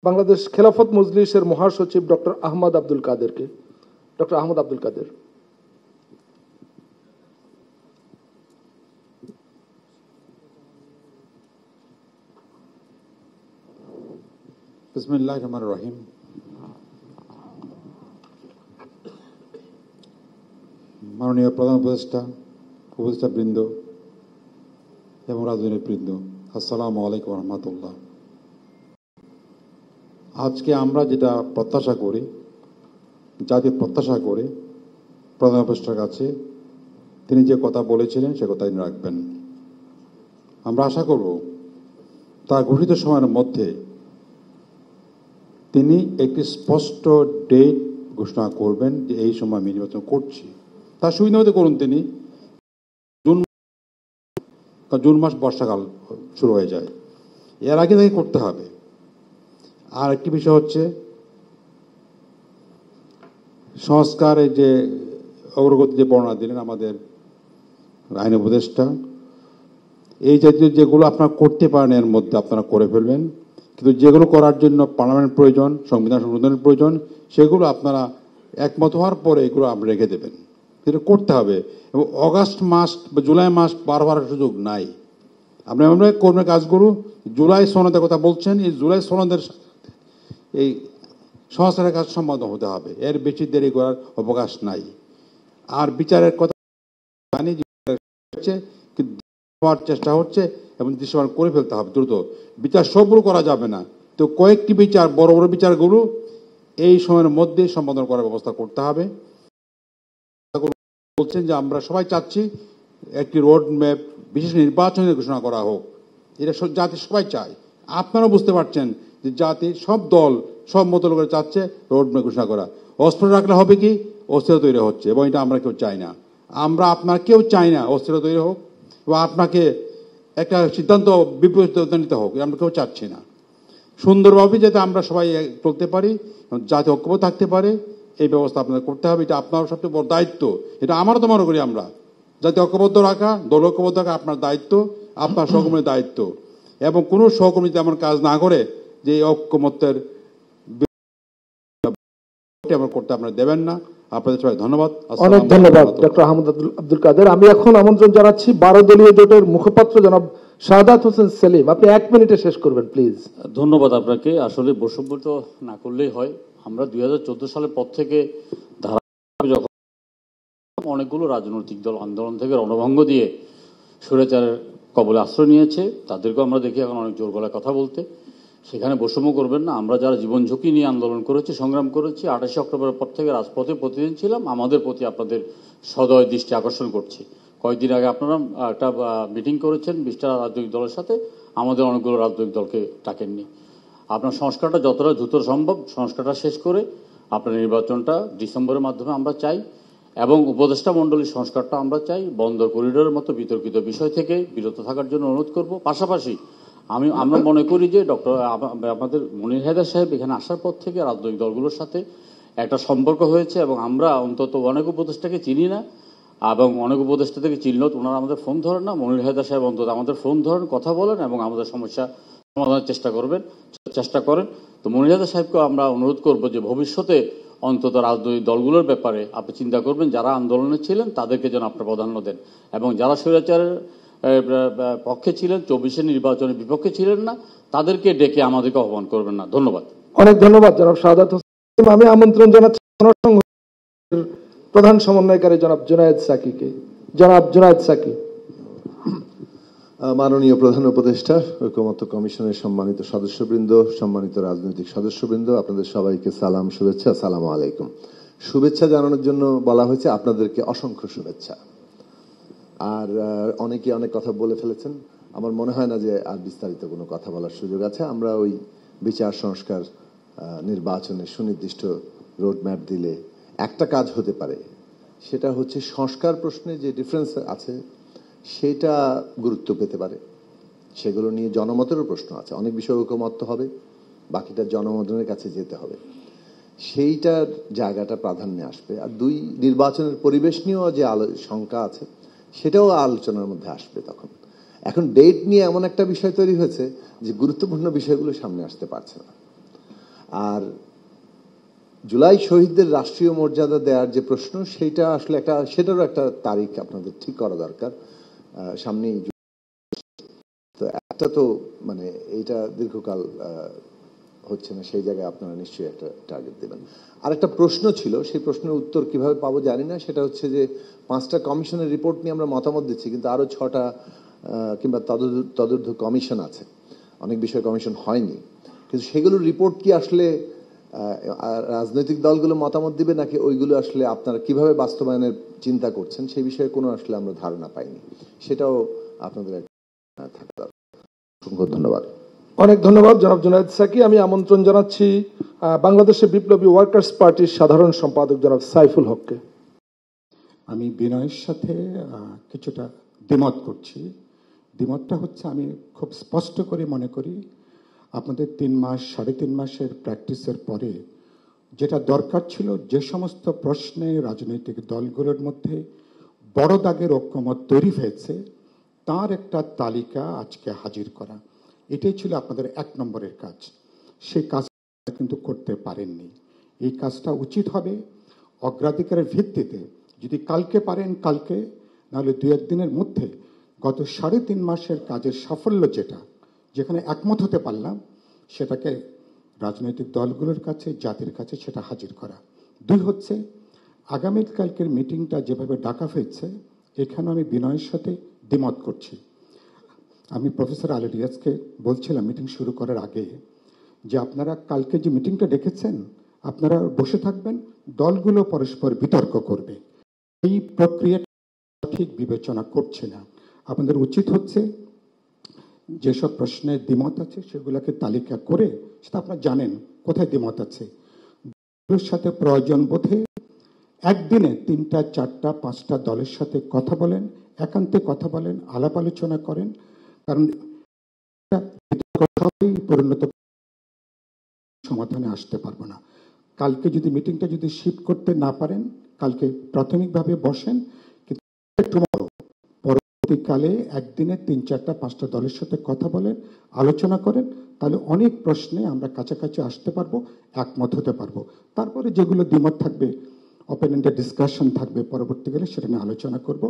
বাংলাদেশ খেলাফত মজলিসের মহাসচিব ডক্টর আহমদ আব্দুল কাদেরকে। ডক্টর আহমদ আব্দুল কাদের। বিসমিল্লাহির রহমানির রহিম। মাননীয় প্রধান উপদেষ্টা বৃন্দ এবং রাজনৈতিক বৃন্দ, আসসালামু আলাইকুম রহমতুল্লাহ। আজকে আমরা যেটা প্রত্যাশা করি, জাতি প্রত্যাশা করে প্রধান উপদেষ্টার কাছে তিনি যে কথা বলেছিলেন সে কথা তিনি রাখবেন। আমরা আশা করব তার ঘোষিত সময়ের মধ্যে তিনি একটি স্পষ্ট ডেট ঘোষণা করবেন যে এই সময় আমি নির্বাচন করছি। তার সুবিধা মতো করুন তিনি। জুন মাস বর্ষাকাল শুরু হয়ে যায়, এর আগে তাকে করতে হবে। আর একটি বিষয় হচ্ছে সংস্কারের যে অগ্রগতি যে বর্ণনা দিলেন আমাদের আইন উপদেষ্টা, এই জাতীয় যেগুলো আপনারা করতে পারেন এর মধ্যে আপনারা করে ফেলবেন, কিন্তু যেগুলো করার জন্য পার্লামেন্ট প্রয়োজন, সংবিধান সংশোধনের প্রয়োজন, সেগুলো আপনারা একমত হওয়ার পরে এগুলো আপনি রেখে দেবেন। এটা করতে হবে এবং অগাস্ট মাস বা জুলাই মাস বারবার সুযোগ নাই। আমরা করবেন কাজগুলো। জুলাই সনদের কথা বলছেন, এই জুলাই সনদের এই সংস্কারের কাজ সম্পাদন হতে হবে, এর বেশি দেরি করার অবকাশ নাই। আর বিচারের কথা জানি কিন্তু হওয়ার চেষ্টা হচ্ছে এবং দৃশ্যমান করে ফেলতে হবে দ্রুত। বিচার সবগুলো করা যাবে না, তো কয়েকটি বিচার, বড় বড় বিচারগুলো এই সময়ের মধ্যে সম্পাদন করার ব্যবস্থা করতে হবে। বলছেন যে আমরা সবাই চাচ্ছি একটি রোড ম্যাপ বিশেষ নির্বাচনের ঘোষণা করা হোক, এটা জাতি সবাই চায়। আপনারা বুঝতে পারছেন যে জাতির সব দল সব মত লোকেরা চাচ্ছে রোড ম্যাপ ঘোষণা করা। অস্থিরতা রাখলে হবে কি, অস্থিরতা তৈরি হচ্ছে এবং এটা আমরা কেউ চাই না। আমরা আপনার কেউ চাই না অস্থিরতা তৈরি হোক এবং আপনাকে একটা সিদ্ধান্ত বিপরীত নিতে হোক, আমরা কেউ চাচ্ছি না। সুন্দরভাবে যাতে আমরা সবাই চলতে পারি, যাতে ঐক্যবদ্ধ থাকতে পারে, এই ব্যবস্থা আপনাদের করতে হবে। এটা আপনার সবচেয়ে বড় দায়িত্ব। এটা আমারও তো মনে করি আমরা যাতে ঐক্যবদ্ধ রাখা, দল ঐক্যবদ্ধ রাখা আপনার দায়িত্ব, আপনার সহকর্মীর দায়িত্ব। এবং কোনো সহকর্মী তেমন কাজ না করে যে ঐক্যমত্যের আমরা করতে আপনারা দেবেন না। আপনাদের সবাই ধন্যবাদ। অনেক ধন্যবাদ ডক্টর আহমদ আব্দুল কাদের। আমি এখন আমন্ত্রণ জানাচ্ছি 12 দলীয় জোটের মুখপাত্র জনাব শাহাদাত হোসেন সেলিম। আপনি 1 মিনিটে শেষ করবেন প্লিজ। ধন্যবাদ আপনাকে। আসলে বৈষম্য তো না করলেই হয়। আমরা 2014 সালের পর থেকে যখন অনেকগুলো রাজনৈতিক দল আন্দোলন থেকে রণভঙ্গ দিয়ে স্বৈরাচারের কবলে আশ্রয় নিয়েছে, তাদেরকেও আমরা দেখি এখন অনেক জোর গলায় কথা বলতে। সেখানে বৈষম্য করবেন না। আমরা যারা জীবন ঝুঁকি নিয়ে আন্দোলন করেছি, সংগ্রাম করেছি, 28 অক্টোবরের পর থেকে রাজপথে প্রতিদিন ছিলাম, আমাদের প্রতি আপনাদের সদয় দৃষ্টি আকর্ষণ করছি। কয়েকদিন আগে আপনারা একটা মিটিং করেছেন 20টা রাজনৈতিক দলের সাথে, আমাদের অনেকগুলো রাজনৈতিক দলকে ডাকেননি। আপনার সংস্কারটা যতটা দ্রুত সম্ভব সংস্কারটা শেষ করে আপনার নির্বাচনটা ডিসেম্বরের মাধ্যমে আমরা চাই এবং উপদেষ্টা মণ্ডলীর সংস্কারটা আমরা চাই। বন্দর করিডোরের মতো বিতর্কিত বিষয় থেকে বিরত থাকার জন্য অনুরোধ করব। পাশাপাশি আমরা মনে করি যে আমাদের মনির হায়দার সাহেব এখানে আসার পর থেকে রাজনৈতিক দলগুলোর সাথে একটা সম্পর্ক হয়েছে এবং আমরা অন্তত অনেক উপদেষ্টাকে চিনি না এবং অনেক উপদেষ্টা থেকে চিনলেও ওনারা আমাদের ফোন ধরেন না। মনির হায়দার সাহেব অন্তত আমাদের ফোন ধরেন, কথা বলেন এবং আমাদের সমস্যা সমাধানের চেষ্টা করেন। তো মনির হায়দার সাহেবকে আমরা অনুরোধ করব যে ভবিষ্যতে অন্তত রাজনৈতিক দলগুলোর ব্যাপারে আপনি চিন্তা করবেন, যারা আন্দোলনে ছিলেন তাদেরকে যেন আপনার প্রাধান্য দেন এবং যারা স্বৈরাচারের পক্ষে ছিলেন, 24-এর নির্বাচনের বিপক্ষে ছিলেন না, তাদেরকে ডেকে আমাদেরকে আহ্বান করবেন না। ধন্যবাদ। অনেক ধন্যবাদ জনাব শাহাদাত হোসেন। আমি আমন্ত্রণ জানাচ্ছি প্রধান সমন্বয়কারী জনাব জুনায়েদ সাকিকে। জনাব জুনায়েদ সাকি। মাননীয় প্রধান উপদেষ্টা, ঐকমত্য কমিশনের সম্মানিত সদস্যবৃন্দ, সম্মানিত রাজনৈতিক সদস্যবৃন্দ, আপনাদের সবাইকে সালাম, শুভেচ্ছা। আসসালামু আলাইকুম। শুভেচ্ছা জানানোর জন্য বলা হয়েছে, আপনাদেরকে অসংখ্য শুভেচ্ছা। আর অনেকে অনেক কথা বলে ফেলেছেন, আমার মনে হয় না যে আর বিস্তারিত কোনো কথা বলার সুযোগ আছে। আমরা ওই বিচার সংস্কার, নির্বাচনের সুনির্দিষ্ট রোডম্যাপ দিলে একটা কাজ হতে পারে, সেটা হচ্ছে সংস্কার প্রশ্নে যে ডিফারেন্স আছে সেটা গুরুত্ব পেতে পারে। সেগুলো নিয়ে জনমতেরও প্রশ্ন আছে, অনেক বিষয় ঐকমত্য হবে, বাকিটা জনমতের কাছে যেতে হবে, সেইটার জায়গাটা প্রাধান্যে আসবে। আর দুই, নির্বাচনের পরিবেশ নিয়েও যে শঙ্কা আছে সেটাও আলোচনার মধ্যে আসবে তখন। এখন ডেট নিয়ে এমন একটা বিষয় তৈরি হয়েছে যে গুরুত্বপূর্ণ বিষয়গুলো সামনে আসতে পারছে না। আর জুলাই শহীদদের রাষ্ট্রীয় মর্যাদা দেওয়ার যে প্রশ্ন, সেইটা আসলে সেটারও একটা তারিখ আপনাদের ঠিক করা দরকার। সামনেই তো একটা তো মানে এইটা দীর্ঘকাল হচ্ছে না, সেই জায়গায় আপনারা নিশ্চয়ই একটা টার্গেট দেবেন। আর একটা প্রশ্ন ছিল, সেই প্রশ্নের উত্তর কিভাবে পাবো জানি না। সেটা হচ্ছে যে 5টা কমিশনের রিপোর্ট নিয়ে আমরা মতামত দিচ্ছি, কিন্তু আরো 6টা কিংবা তদূর্ধ্ব কমিশন আছে, অনেক বিষয় কমিশন হয়নি। কিন্তু সেগুলোর রিপোর্ট কি আসলে রাজনৈতিক দলগুলো মতামত দিবে, নাকি ওইগুলো আসলে আপনারা কিভাবে বাস্তবায়নের চিন্তা করছেন সেই বিষয়ে কোনো আসলে আমরা ধারণা পাইনি। সেটাও আপনাদের থাকা দরকার। অসংখ্য ধন্যবাদ। অনেক ধন্যবাদ জনাব জুনায়েদ সাকি। আমি আমন্ত্রণ জানাচ্ছি বাংলাদেশের বিপ্লবী ওয়ার্কার্স পার্টির সাধারণ সম্পাদক জনাব সাইফুল হককে। আমি বিনয়ের সাথে কিছুটা দ্বিমত করছি। দ্বিমতটা হচ্ছে, আমি খুব স্পষ্ট করে মনে করি আপনাদের 3 মাস 3.5 মাসের প্র্যাকটিসের পরে যেটা দরকার ছিল, যে সমস্ত প্রশ্নে রাজনৈতিক দলগুলোর মধ্যে বড় দাগের ঐক্যমত তৈরি হয়েছে তার একটা তালিকা আজকে হাজির করা, এটাই ছিল আপনাদের 1 নম্বরের কাজ। সেই কাজটা কিন্তু করতে পারেননি। এই কাজটা উচিত হবে অগ্রাধিকারের ভিত্তিতে, যদি কালকে পারেন কালকে, নাহলে 2-1 দিনের মধ্যে গত 3.5 মাসের কাজের সাফল্য যেখানে একমত হতে পারলাম, সেটাকে রাজনৈতিক দলগুলোর কাছে, জাতির কাছে সেটা হাজির করা। 2 হচ্ছে, আগামীকালকের মিটিংটা যেভাবে ডাকা হয়েছে, এখানে আমি বিনয়ের সাথে দ্বিমত করছি। আমি প্রফেসর আলী রিয়াজকে বলছিলাম মিটিং শুরু করার আগে যে আপনারা কালকে যে মিটিংটা ডেকেছেন, আপনারা বসে থাকবেন, দলগুলো পরস্পর বিতর্ক করবে। এই প্রক্রিয়াটা ঠিক বিবেচনা করছে না। আপনাদের উচিত হচ্ছে যেসব প্রশ্নে দ্বিমত আছে সেগুলোকে তালিকা করে, সেটা আপনারা জানেন কোথায় দ্বিমত আছে, দলের সাথে প্রয়োজন বোধে একদিনে 3টা 4টা 5টা দলের সাথে কথা বলেন, একান্তে কথা বলেন, আলাপ আলোচনা করেন। কারণ পরিণত সমাধানে আসতে পারবো না। কালকে যদি মিটিংটা যদি শিফট করতে না পারেন, কালকে প্রাথমিকভাবে বসেন, কিন্তু পরবর্তীকালে একদিনে 3, 4টা 5টা দলের সাথে কথা বলেন, আলোচনা করেন, তাহলে অনেক প্রশ্নে আমরা কাছাকাছি আসতে পারবো, একমত হতে পারবো। তারপরে যেগুলো দ্বিমত থাকবে, ওপেন-এন্ডেড ডিসকাশন থাকবে, পরবর্তীকালে সেটা নিয়ে আলোচনা করব।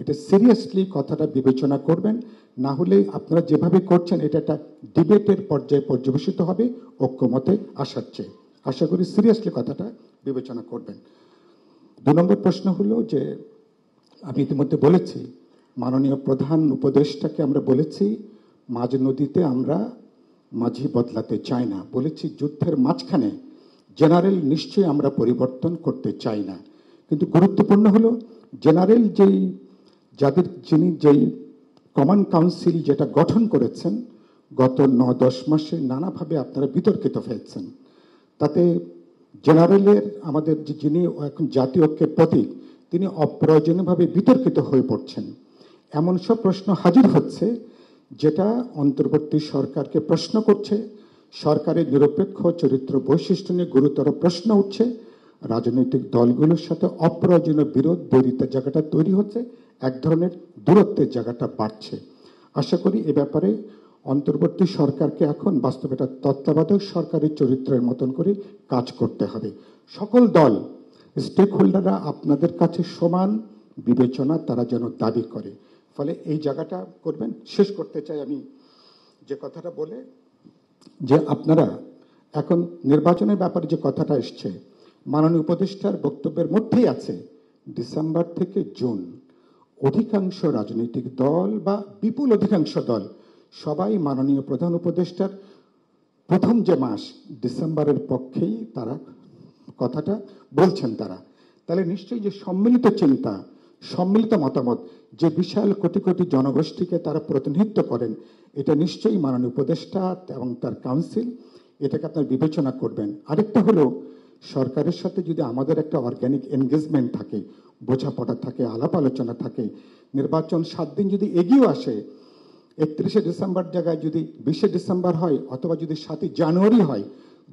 এটা সিরিয়াসলি কথাটা বিবেচনা করবেন, না হলে আপনারা যেভাবে করছেন এটা একটা ডিবেটের পর্যায়ে পর্যবেসিত হবে ঐক্যমতে আসার চেয়ে। আশা করি সিরিয়াসলি কথাটা বিবেচনা করবেন। 2 নম্বর প্রশ্ন হলো যে, আমি ইতিমধ্যে বলেছি মাননীয় প্রধান উপদেষ্টাকে আমরা বলেছি মাঝ নদীতে আমরা মাঝি বদলাতে চাই না। বলেছি যুদ্ধের মাঝখানে জেনারেল নিশ্চয়ই আমরা পরিবর্তন করতে চাই না। কিন্তু গুরুত্বপূর্ণ হলো জেনারেল যিনি যেই কমান্ড কাউন্সিল যেটা গঠন করেছেন গত 9-10 মাসে নানাভাবে আপনারা বিতর্কিত হয়েছেন। তাতে জেনারেলের আমাদের যিনি এখন জাতীয় ঐক্যের প্রতীক, তিনি অপ্রয়োজনীয়ভাবে বিতর্কিত হয়ে পড়ছেন। এমন সব প্রশ্ন হাজির হচ্ছে যেটা অন্তর্বর্তী সরকারকে প্রশ্ন করছে, সরকারের নিরপেক্ষ চরিত্র বৈশিষ্ট্য নিয়ে গুরুতর প্রশ্ন উঠছে, রাজনৈতিক দলগুলোর সাথে অপ্রয়োজনীয় বিরোধ বৈরিতার জায়গাটা তৈরি হচ্ছে, এক ধরনের দূরত্বের জায়গাটা বাড়ছে। আশা করি এ ব্যাপারে অন্তর্বর্তী সরকারকে এখন বাস্তবে একটা তত্ত্বাবধায়ক সরকারের চরিত্রের মতন করে কাজ করতে হবে। সকল দল, স্টেক হোল্ডাররা আপনাদের কাছে সমান বিবেচনা তারা যেন দাবি করে, ফলে এই জায়গাটা করবেন। শেষ করতে চাই আমি যে কথাটা বলে, যে আপনারা এখন নির্বাচনের ব্যাপারে যে কথাটা এসছে, মাননীয় উপদেষ্টার বক্তব্যের মধ্যেই আছে ডিসেম্বর থেকে জুন অধিকাংশ রাজনৈতিক দল বা বিপুল অধিকাংশ দল সবাই মাননীয় প্রধান উপদেষ্টার প্রথম যে মাস ডিসেম্বরের পক্ষেই তারা কথাটা বলছেন। তাহলে নিশ্চয়ই যে সম্মিলিত চিন্তা, সম্মিলিত মতামত, যে বিশাল কোটি কোটি জনগোষ্ঠীকে তারা প্রতিনিধিত্ব করেন, এটা নিশ্চয়ই মাননীয় উপদেষ্টা এবং তার কাউন্সিল এটাকে আপনার বিবেচনা করবেন। আরেকটা হলো, সরকারের সাথে যদি আমাদের একটা অর্গানিক এনগেজমেন্ট থাকে, বোঝাপড়া থাকে, আলাপ আলোচনা থাকে, নির্বাচন 7 দিন যদি এগিয়ে আসে, 31শে ডিসেম্বর জায়গায় যদি 20শে ডিসেম্বর হয়, অথবা যদি 7ই জানুয়ারি হয়,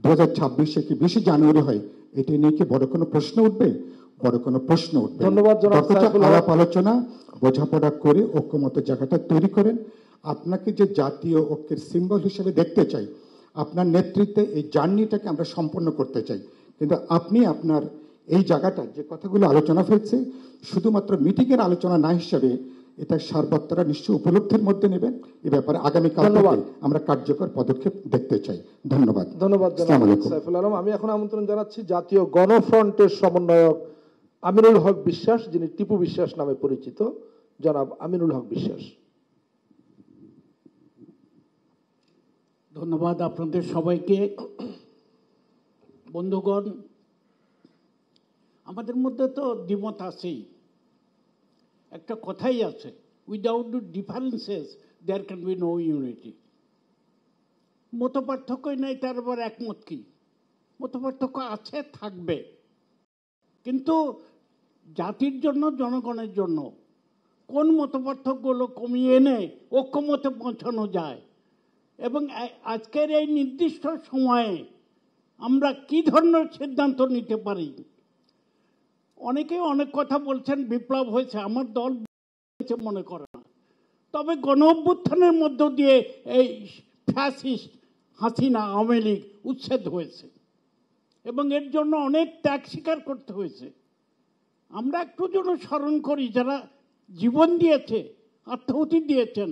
2026-এ কি 20শে জানুয়ারি হয়, এটা নিয়ে কি বড় কোনো প্রশ্ন উঠবে? বড় কোনো প্রশ্ন উঠবে। ধন্যবাদ। আলাপ আলোচনা, বোঝাপড়া করে ঐক্যমত জায়গাটা তৈরি করেন। আপনাকে যে জাতীয় ঐক্যের সিম্বল হিসেবে দেখতে চাই, আপনার নেতৃত্বে এই জার্নিটাকে আমরা সম্পন্ন করতে চাই। কিন্তু আপনি আপনার এই জায়গাটা যে কথাগুলো আলোচনা ফেলছে শুধুমাত্র মিটিংয়ের আলোচনা না হিসাবে এটা সার্বত্রা নিশ্চয় উপলব্ধির মধ্যে নেবেন। এ ব্যাপারে আগামীকাল আমরা কার্যকর পদক্ষেপ দেখতে চাই। ধন্যবাদ। ধন্যবাদ সাইফুল আলম। আমি এখন আমন্ত্রণ জানাচ্ছি জাতীয় গণফ্রন্টের সমন্বয়ক আমিনুল হক বিশ্বাস, যিনি টিপু বিশ্বাস নামে পরিচিত। জনাব আমিনুল হক বিশ্বাস। ধন্যবাদ আপনাদের সবাইকে। বন্ধুগণ, আমাদের মধ্যে তো দ্বিমত আছেই। একটা কথাই আছে, without differences there can be no unity. মত পার্থক্যই নাই, তার আবার একমত কি? মত পার্থক্য আছে, থাকবে, কিন্তু জাতির জন্য, জনগণের জন্য কোন মত পার্থক্যগুলো কমিয়ে এনে ঐক্যমতে পৌঁছানো যায় এবং আজকের এই নির্দিষ্ট সময়ে আমরা কি ধরনের সিদ্ধান্ত নিতে পারি। অনেকে অনেক কথা বলছেন, বিপ্লব হয়েছে, আমার দল মনে করে না। তবে গণ অভ্যুত্থানের মধ্য দিয়ে এই ফ্যাসিস্ট হাসিনা আওয়ামী লীগ উচ্ছেদ হয়েছে এবং এর জন্য অনেক ত্যাগ স্বীকার করতে হয়েছে। আমরা একটু যেন স্মরণ করি, যারা জীবন দিয়েছে, আত্মাহুতি দিয়েছেন,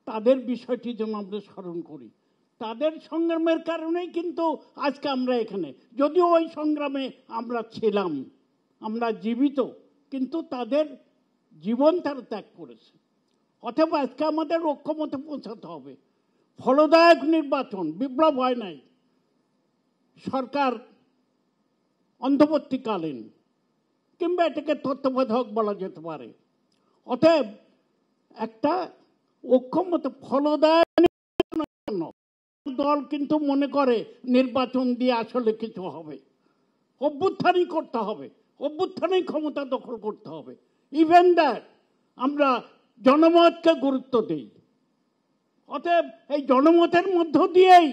তাদের বিষয়টি যেন আমরা স্মরণ করি। তাদের সংগ্রামের কারণেই কিন্তু আজকে আমরা এখানে, যদিও ওই সংগ্রামে আমরা ছিলাম, আমরা জীবিত, কিন্তু তাদের জীবন তারা ত্যাগ করেছে। অথবা আজকে আমাদের ঐক্যমতে পৌঁছাতে হবে। ফলদায়ক নির্বাচন, বিপ্লব হয় নাই, সরকার অন্তর্বর্তীকালীন, কিংবা এটাকে তত্ত্বাবধায়ক বলা যেতে পারে। অতএব একটা ঐক্যমতে ফলদায়ক দল কিন্তু মনে করে নির্বাচন দিয়ে আসলে কিছু হবে, অভ্যুত্থানই করতে হবে, অভ্যুত্থানেই ক্ষমতা দখল করতে হবে। ইভেন দ্যাট আমরা জনমতকে গুরুত্ব দিই। অতএব এই জনমতের মধ্য দিয়েই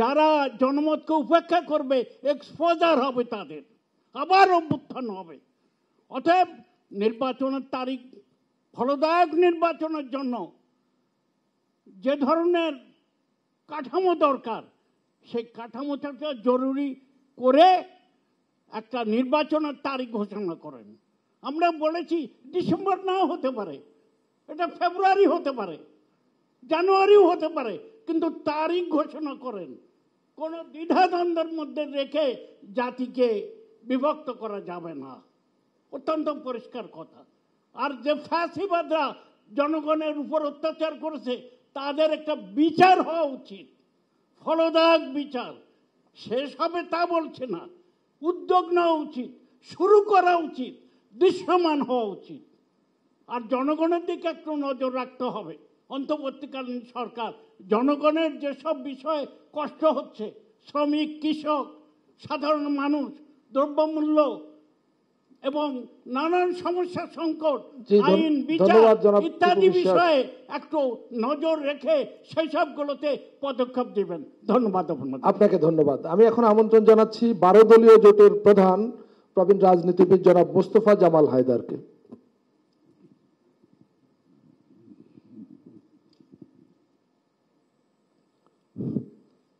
যারা জনমতকে উপেক্ষা করবে, এক্সপোজার হবে তাদের, আবার অভ্যুত্থান হবে। অতএব নির্বাচনের তারিখ, ফলদায়ক নির্বাচনের জন্য যে ধরনের কাঠামো দরকার, সেই কাঠামোটাকে জরুরি করে একটা নির্বাচনের তারিখ ঘোষণা করেন। আমরা বলেছি ডিসেম্বর নাও হতে পারে, এটা ফেব্রুয়ারি হতে পারে, জানুয়ারিও হতে পারে, কিন্তু তারিখ ঘোষণা করেন। কোনো দ্বিধাদ্বন্দ্বের মধ্যে রেখে জাতিকে বিভক্ত করা যাবে না, অত্যন্ত পরিষ্কার কথা। আর যে ফ্যাসিবাদরা জনগণের উপর অত্যাচার করেছে, তাদের একটা বিচার হওয়া উচিত, ফলদায়ক বিচার। শেষ হবে তা বলছে না, উদ্যোগ নেওয়া উচিত, শুরু করা উচিত, দৃশ্যমান হওয়া উচিত। আর জনগণের দিকে একটু নজর রাখতে হবে। অন্তর্বর্তীকালীন সরকার জনগণের যেসব বিষয়ে কষ্ট হচ্ছে, শ্রমিক, কৃষক, সাধারণ মানুষ, দ্রব্যমূল্য এবং নানান সমস্যা, সংকট, আইন, বিচার ইত্যাদি বিষয়ে একটু নজর রেখে সেই সবগুলোতে পদক্ষেপ দিবেন। ধন্যবাদ আপনাকে। ধন্যবাদ। আমি এখন আমন্ত্রণ জানাচ্ছি 12 দলীয় জোটের প্রধান প্রবীণ রাজনীতিবিদ জনাব মোস্তফা জামাল হায়দারকে।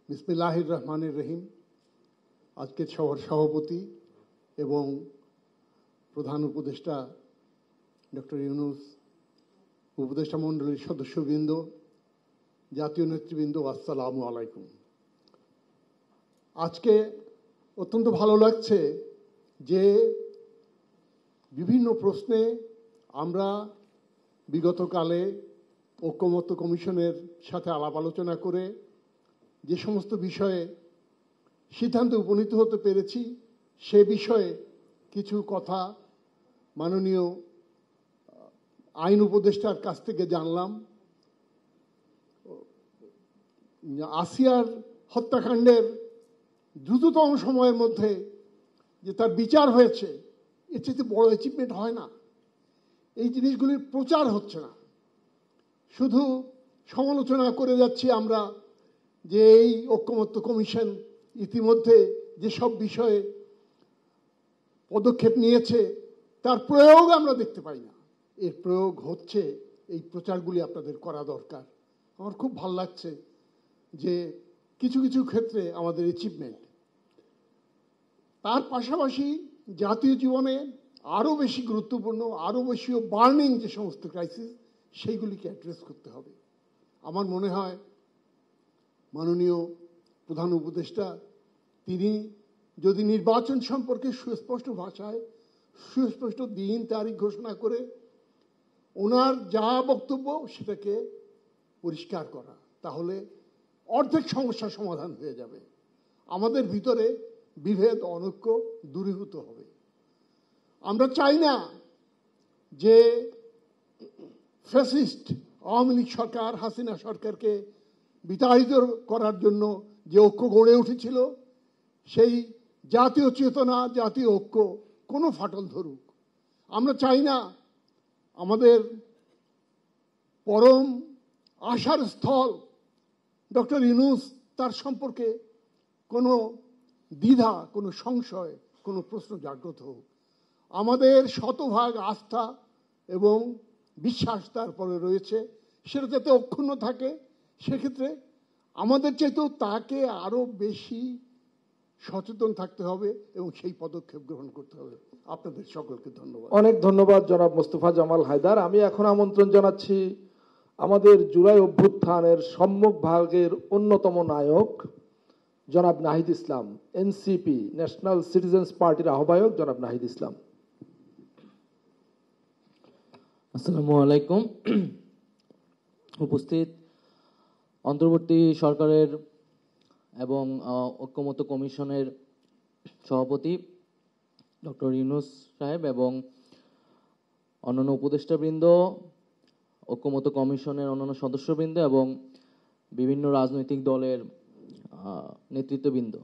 বিসমিল্লাহির রহমানির রহিম। আজকের সভার সভাপতি এবং প্রধান উপদেষ্টা ডক্টর ইউনূস, উপদেষ্টা মণ্ডলীর সদস্যবৃন্দ, জাতীয় নেতৃবৃন্দ, আসসালামু আলাইকুম। আজকে অত্যন্ত ভালো লাগছে যে বিভিন্ন প্রশ্নে আমরা বিগতকালে ঐক্যমত্য কমিশনের সাথে আলাপ আলোচনা করে যে সমস্ত বিষয়ে সিদ্ধান্তে উপনীত হতে পেরেছি, সে বিষয়ে কিছু কথা মাননীয় আইন উপদেষ্টার কাছ থেকে জানলাম। আসিয়ার হত্যাকাণ্ডের দ্রুততম সময়ের মধ্যে যে তার বিচার হয়েছে, এর চেয়ে বড় অ্যাচিভমেন্ট হয় না। এই জিনিসগুলির প্রচার হচ্ছে না, শুধু সমালোচনা করে যাচ্ছি আমরা যে এই ঐক্যমত্য কমিশন ইতিমধ্যে যেসব বিষয়ে পদক্ষেপ নিয়েছে তার প্রয়োগ আমরা দেখতে পাই না। এর প্রয়োগ হচ্ছে, এই প্রচারগুলি আপনাদের করা দরকার। আমার খুব ভালো লাগছে যে কিছু কিছু ক্ষেত্রে আমাদের অ্যাচিভমেন্ট। তার পাশাপাশি জাতীয় জীবনে আরও বেশি গুরুত্বপূর্ণ, আরও বেশি বার্নিং যে সমস্ত ক্রাইসিস, সেইগুলিকে অ্যাড্রেস করতে হবে। আমার মনে হয় মাননীয় প্রধান উপদেষ্টা তিনি যদি নির্বাচন সম্পর্কে সুস্পষ্ট ভাষায় সুস্পষ্ট দিন তারিখ ঘোষণা করে ওনার যা বক্তব্য সেটাকে পরিষ্কার করা, তাহলে অর্ধেক সমস্যার সমাধান হয়ে যাবে। আমাদের ভিতরে বিভেদ অনৈক্য দূরীভূত হবে। আমরা চাই না যে ফ্যাসিস্ট আওয়ামী লীগ সরকার, হাসিনা সরকারকে বিতাড়িত করার জন্য যে ঐক্য গড়ে উঠেছিল, সেই জাতীয় চেতনা, জাতীয় ঐক্য কোনো ফাটল ধরুক। আমরা চাই না আমাদের পরম আশার স্থল ডক্টর ইউনূস, তার সম্পর্কে কোনো দ্বিধা, কোনো সংশয়, কোনো প্রশ্ন জাগ্রত হোক। আমাদের শতভাগ আস্থা এবং বিশ্বাস তারপরে রয়েছে, সেটা যাতে অক্ষুণ্ণ থাকে। সেক্ষেত্রে আমাদের চাইতেও তাকে আরও বেশি সচেতন থাকতে হবে এবং সেই পদক্ষেপ গ্রহণ করতে হবে। আপনাদের সকলকে ধন্যবাদ। অনেক ধন্যবাদ জনাব মোস্তফা জামাল হায়দার। আমি এখন আমন্ত্রণ জানাচ্ছি আমাদের জুলাই অভ্যুত্থানের সম্মুখ ভাগের অন্যতম নায়ক জনাব Nahid Islam, NCP national citizens পার্টির আহ্বায়ক জনাব নাহিদ ইসলাম। আসসালামু আলাইকুম। উপস্থিত অন্তর্বর্তী সরকারের এবং ঐক্যমত্য কমিশনের সভাপতি ডক্টর ইউনূস সাহেব এবং অন্যান্য উপদেষ্টাবৃন্দ, ঐক্যমত্য কমিশনের অন্যান্য সদস্যবৃন্দ এবং বিভিন্ন রাজনৈতিক দলের নেতৃত্ববৃন্দ,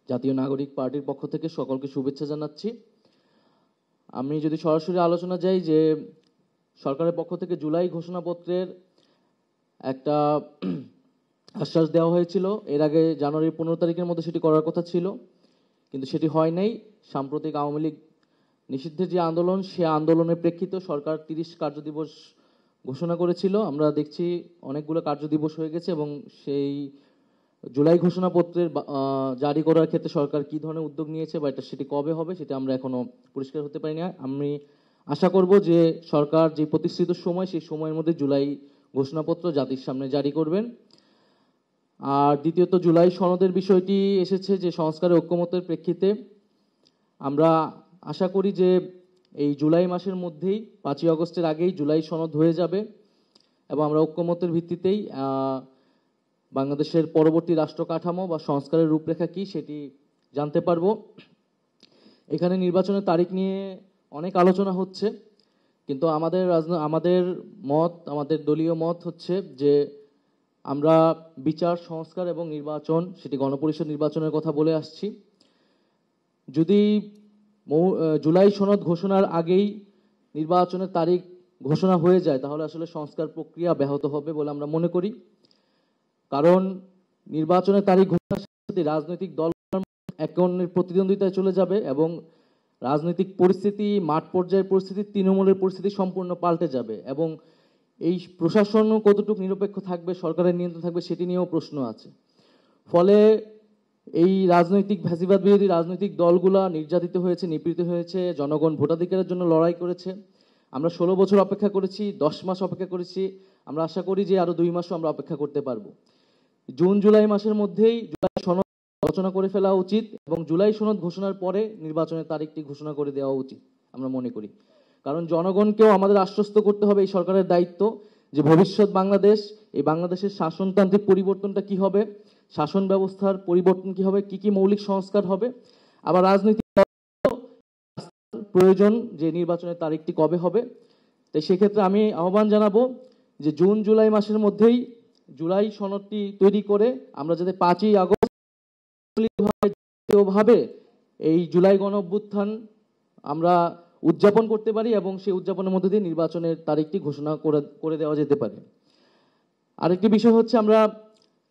জাতীয় নাগরিক পার্টির পক্ষ থেকে সকলকে শুভেচ্ছা জানাচ্ছি। আমি যদি সরাসরি আলোচনা যাই, যে সরকারের পক্ষ থেকে জুলাই ঘোষণাপত্রের একটা আশ্বাস দেওয়া হয়েছিল, এর আগে জানুয়ারির 15 তারিখের মধ্যে সেটি করার কথা ছিল, কিন্তু সেটি হয় নাই। সাম্প্রতিক আওয়ামী লীগ নিষিদ্ধের যে আন্দোলন, সে আন্দোলনের প্রেক্ষিতে সরকার 30 কার্যদিবস ঘোষণা করেছিল। আমরা দেখছি অনেকগুলো কার্যদিবস হয়ে গেছে এবং সেই জুলাই ঘোষণাপত্রের জারি করার ক্ষেত্রে সরকার কি ধরনের উদ্যোগ নিয়েছে বা সেটি কবে হবে সেটা আমরা এখনো পরিষ্কার হতে পারি না। আমি আশা করব যে সরকার যে প্রতিশ্রুত সময়, সেই সময়ের মধ্যে জুলাই ঘোষণাপত্র জাতির সামনে জারি করবেন। আর দ্বিতীয়ত, জুলাই সনদের বিষয়টি এসেছে যে সংস্কারের ঐক্যমত্যের প্রেক্ষিতে আমরা আশা করি যে এই জুলাই মাসের মধ্যেই, 5ই আগস্টের আগেই জুলাই সনদ হয়ে যাবে এবং আমরা ঐক্যমত্যের ভিত্তিতেই বাংলাদেশের পরবর্তী রাষ্ট্র কাঠামো বা সংস্কারের রূপরেখা কি সেটি জানতে পারবো। এখানে নির্বাচনের তারিখ নিয়ে অনেক আলোচনা হচ্ছে, কিন্তু আমাদের মত, আমাদের দলীয় মত হচ্ছে যে আমরা বিচার, সংস্কার এবং নির্বাচন, সেটি গণপরিষদ নির্বাচনের কথা বলে আসছি। যদি জুলাই সনদ ঘোষণার আগেই নির্বাচনের তারিখ ঘোষণা হয়ে যায়, তাহলে আসলে সংস্কার প্রক্রিয়া ব্যাহত হবে বলে আমরা মনে করি। কারণ নির্বাচনের তারিখ ঘোষণার সাথে রাজনৈতিক দল একে অন্যের প্রতিদ্বন্দ্বিতায় চলে যাবে এবং রাজনৈতিক পরিস্থিতি, মাঠ পর্যায়ের পরিস্থিতি, তৃণমূলের পরিস্থিতি সম্পূর্ণ পাল্টে যাবে এবং এই প্রশাসনও কতটুকু নিরপেক্ষ থাকবে, সরকারের নিয়ন্ত্রণ থাকবে, সেটি নিয়েও প্রশ্ন আছে। ফলে এই রাজনৈতিক ফ্যাসিবাদ বিরোধী রাজনৈতিক দলগুলা নির্যাতিত হয়েছে, নিপীড়িত হয়েছে, জনগণ ভোটাধিকারের জন্য লড়াই করেছে। আমরা 16 বছর অপেক্ষা করেছি, 10 মাস অপেক্ষা করেছি, আমরা আশা করি যে আরো 2 মাসও আমরা অপেক্ষা করতে পারবো। জুন জুলাই মাসের মধ্যেই জুলাই সনদ আলোচনা করে ফেলা উচিত এবং জুলাই সনদ ঘোষণার পরে নির্বাচনের তারিখটি ঘোষণা করে দেওয়া উচিত আমরা মনে করি। কারণ জনগণকেও আমাদের আশ্বস্ত করতে হবে, এই সরকারের দায়িত্ব, যে ভবিষ্যৎ বাংলাদেশ, এই বাংলাদেশের শাসনতান্ত্রিক পরিবর্তনটা কি হবে, শাসন ব্যবস্থার পরিবর্তন কি হবে, কি কি মৌলিক সংস্কার হবে, আবার রাজনৈতিক প্রয়োজন যে নির্বাচনের তারিখটি কবে হবে। তাই সেক্ষেত্রে আমি আহ্বান জানাবো যে জুন জুলাই মাসের মধ্যেই জুলাই সনদটি তৈরি করে আমরা যাতে 5ই আগস্ট ভাবে এই জুলাই গণ অভ্যুত্থান আমরা উদযাপন করতে পারি এবং সেই উদযাপনের মধ্যে দিয়ে নির্বাচনের তারিখটি ঘোষণা করে দেওয়া যেতে পারে। আরেকটি বিষয় হচ্ছে, আমরা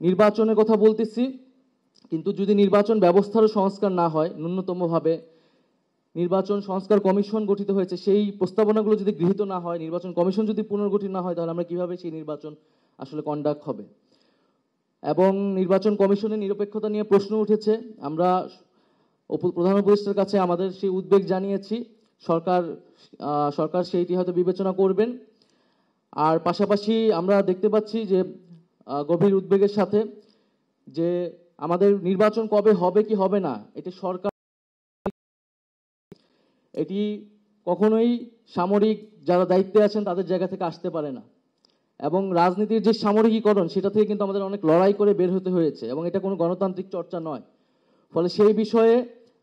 নির্বাচনের কথা বলতেছি, কিন্তু যদি নির্বাচন ব্যবস্থারও সংস্কার না হয়, ন্যূনতমভাবে নির্বাচন সংস্কার কমিশন গঠিত হয়েছে, সেই প্রস্তাবনাগুলো যদি গৃহীত না হয়, নির্বাচন কমিশন যদি পুনর্গঠিত না হয়, তাহলে আমরা কিভাবে সেই নির্বাচন আসলে কন্ডাক্ট হবে। এবং নির্বাচন কমিশনের নিরপেক্ষতা নিয়ে প্রশ্ন উঠেছে। আমরা প্রধান উপদেষ্টার কাছে আমাদের সেই উদ্বেগ জানিয়েছি। সরকার সেইটি হয়তো বিবেচনা করবেন। আর পাশাপাশি আমরা দেখতে পাচ্ছি যে গভীর উদ্বেগের সাথে যে আমাদের নির্বাচন কবে হবে কি হবে না, এটি সরকার, এটি কখনোই সামরিক যারা দায়িত্বে আছেন তাদের জায়গা থেকে আসতে পারে না। এবং রাজনীতির যে সামরিকীকরণ সেটা থেকে কিন্তু আমাদের অনেক লড়াই করে বের হতে হয়েছে, এবং এটা কোনো গণতান্ত্রিক চর্চা নয়। ফলে সেই বিষয়ে